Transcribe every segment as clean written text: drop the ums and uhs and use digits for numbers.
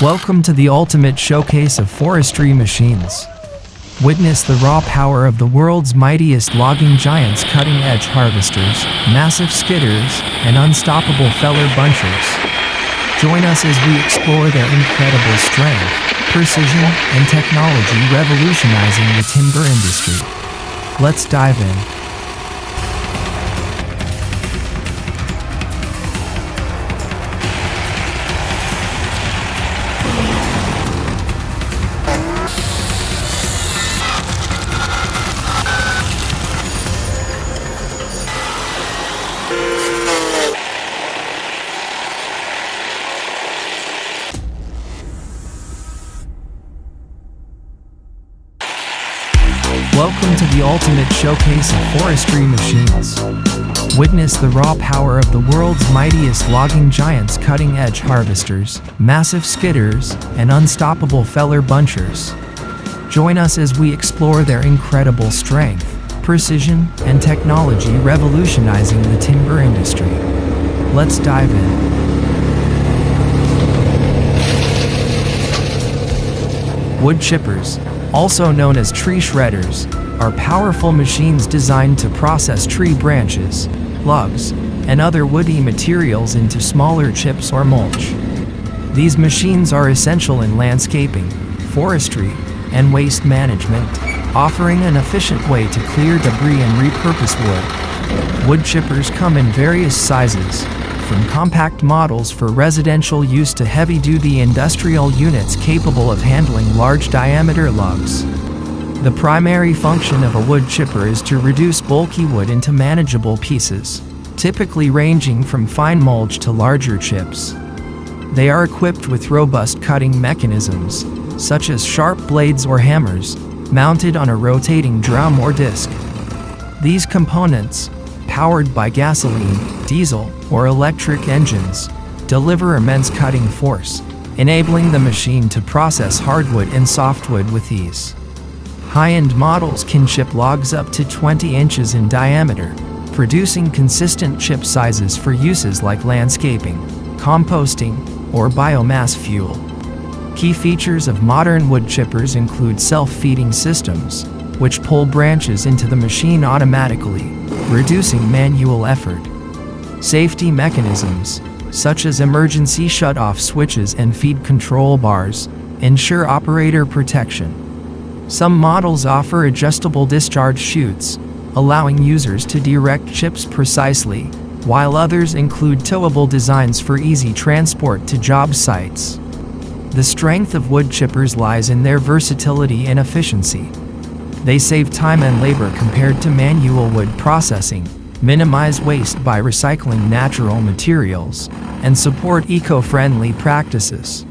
Welcome to the ultimate showcase of forestry machines. Witness the raw power of the world's mightiest logging giants, cutting-edge harvesters, massive skidders, and unstoppable feller bunchers. Join us as we explore their incredible strength, precision, and technology revolutionizing the timber industry. Let's dive in. Welcome to the ultimate showcase of forestry machines. Witness the raw power of the world's mightiest logging giants, cutting-edge harvesters, massive skidders, and unstoppable feller bunchers. Join us as we explore their incredible strength, precision, and technology revolutionizing the timber industry. Let's dive in. Wood chippers, also known as tree shredders, are powerful machines designed to process tree branches, logs, and other woody materials into smaller chips or mulch. These machines are essential in landscaping, forestry, and waste management, offering an efficient way to clear debris and repurpose wood. Wood chippers come in various sizes, from compact models for residential use to heavy-duty industrial units capable of handling large-diameter logs. The primary function of a wood chipper is to reduce bulky wood into manageable pieces, typically ranging from fine mulch to larger chips. They are equipped with robust cutting mechanisms, such as sharp blades or hammers, mounted on a rotating drum or disc. These components, powered by gasoline, diesel, or electric engines, deliver immense cutting force, enabling the machine to process hardwood and softwood with ease. High-end models can chip logs up to 20 inches in diameter, producing consistent chip sizes for uses like landscaping, composting, or biomass fuel. Key features of modern wood chippers include self-feeding systems, which pull branches into the machine automatically, reducing manual effort. Safety mechanisms, such as emergency shut-off switches and feed control bars, ensure operator protection. Some models offer adjustable discharge chutes, allowing users to direct chips precisely, while others include towable designs for easy transport to job sites. The strength of wood chippers lies in their versatility and efficiency. They save time and labor compared to manual wood processing, minimize waste by recycling natural materials, and support eco-friendly practices.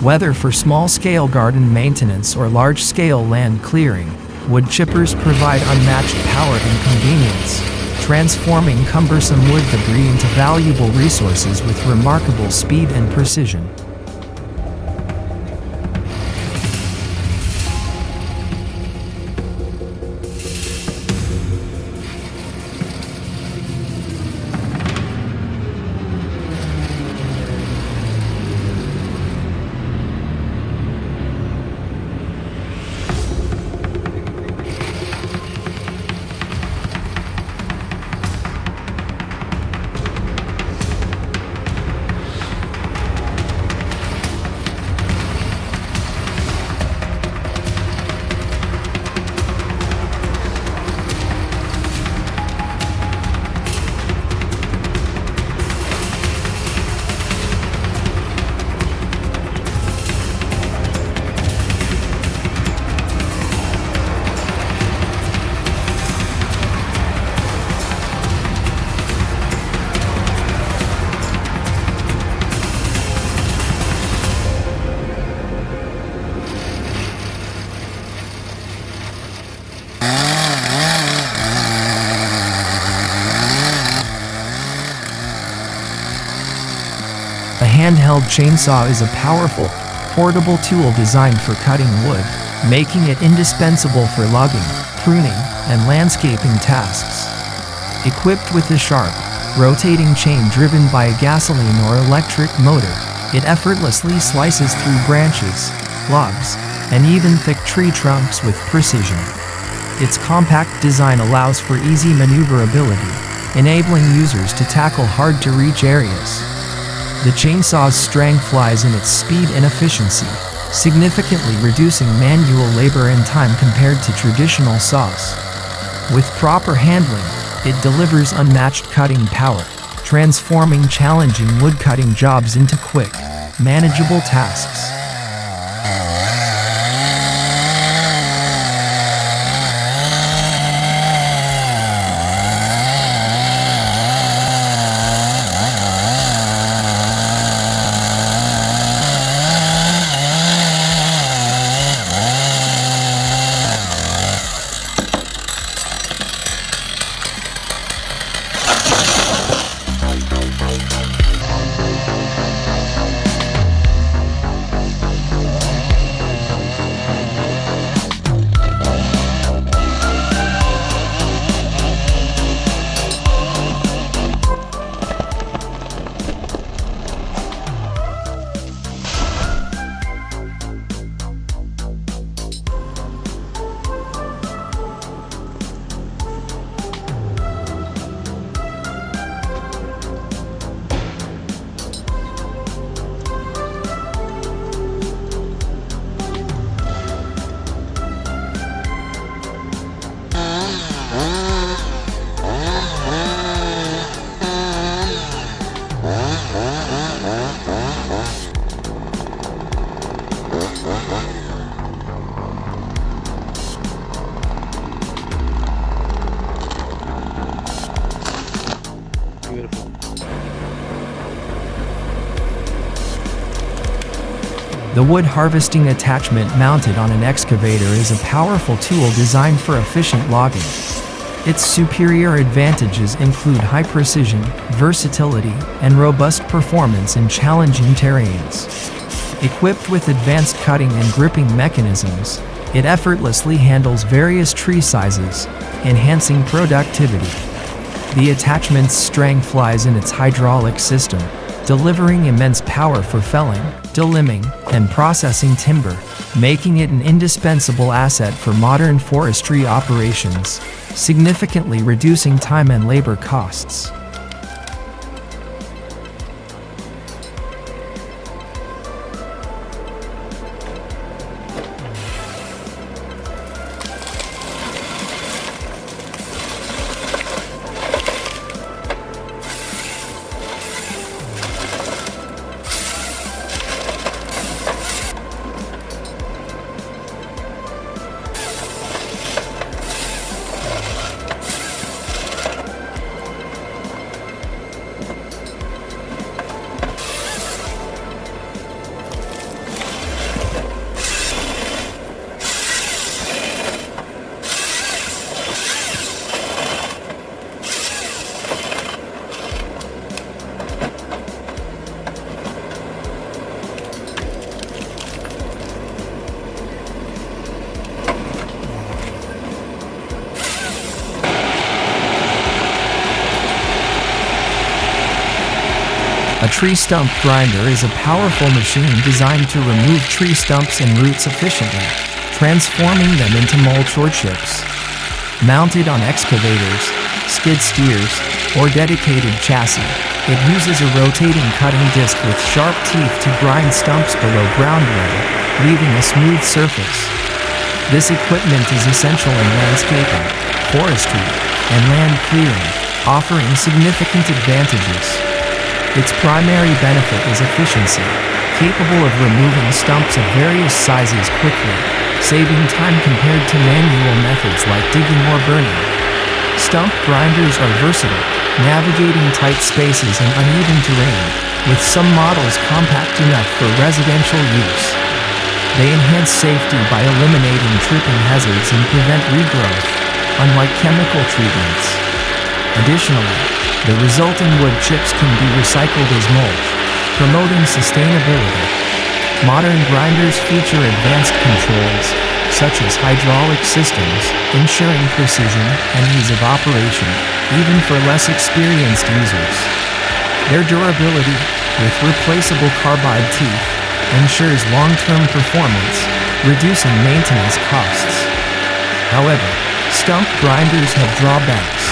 Whether for small-scale garden maintenance or large-scale land clearing, wood chippers provide unmatched power and convenience, transforming cumbersome wood debris into valuable resources with remarkable speed and precision. A handheld chainsaw is a powerful, portable tool designed for cutting wood, making it indispensable for logging, pruning, and landscaping tasks. Equipped with a sharp, rotating chain driven by a gasoline or electric motor, It effortlessly slices through branches, logs, and even thick tree trunks with precision. Its compact design allows for easy maneuverability, enabling users to tackle hard-to-reach areas. The chainsaw's strength lies in its speed and efficiency, significantly reducing manual labor and time compared to traditional saws. With proper handling, it delivers unmatched cutting power, transforming challenging woodcutting jobs into quick, manageable tasks. The wood harvesting attachment mounted on an excavator is a powerful tool designed for efficient logging. Its superior advantages include high precision, versatility, and robust performance in challenging terrains. Equipped with advanced cutting and gripping mechanisms, it effortlessly handles various tree sizes, enhancing productivity. The attachment's strength lies in its hydraulic system, delivering immense power for felling, delimbing, and processing timber, making it an indispensable asset for modern forestry operations, significantly reducing time and labor costs. A tree stump grinder is a powerful machine designed to remove tree stumps and roots efficiently, transforming them into mulch or chips. Mounted on excavators, skid steers, or dedicated chassis, it uses a rotating cutting disc with sharp teeth to grind stumps below ground level, leaving a smooth surface. This equipment is essential in landscaping, forestry, and land clearing, offering significant advantages. Its primary benefit is efficiency, capable of removing stumps of various sizes quickly, saving time compared to manual methods like digging or burning. Stump grinders are versatile, navigating tight spaces and uneven terrain, with some models compact enough for residential use. They enhance safety by eliminating tripping hazards and prevent regrowth, unlike chemical treatments. Additionally, the resulting wood chips can be recycled as mulch, promoting sustainability. Modern grinders feature advanced controls, such as hydraulic systems, ensuring precision and ease of operation, even for less experienced users. Their durability, with replaceable carbide teeth, ensures long-term performance, reducing maintenance costs. However, stump grinders have drawbacks.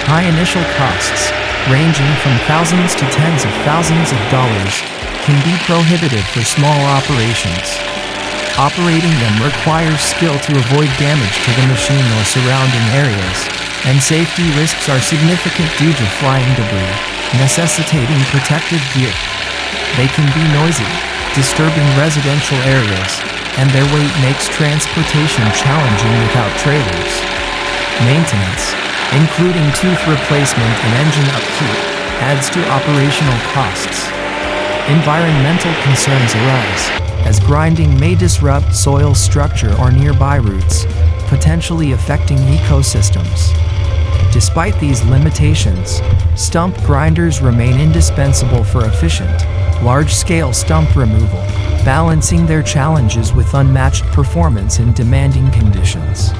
High initial costs, ranging from thousands to tens of thousands of dollars, can be prohibitive for small operations. Operating them requires skill to avoid damage to the machine or surrounding areas, and safety risks are significant due to flying debris, necessitating protective gear. They can be noisy, disturbing residential areas, and their weight makes transportation challenging without trailers. Maintenance, including tooth replacement and engine upkeep, adds to operational costs. Environmental concerns arise, as grinding may disrupt soil structure or nearby roots, potentially affecting ecosystems. Despite these limitations, stump grinders remain indispensable for efficient, large-scale stump removal, balancing their challenges with unmatched performance in demanding conditions.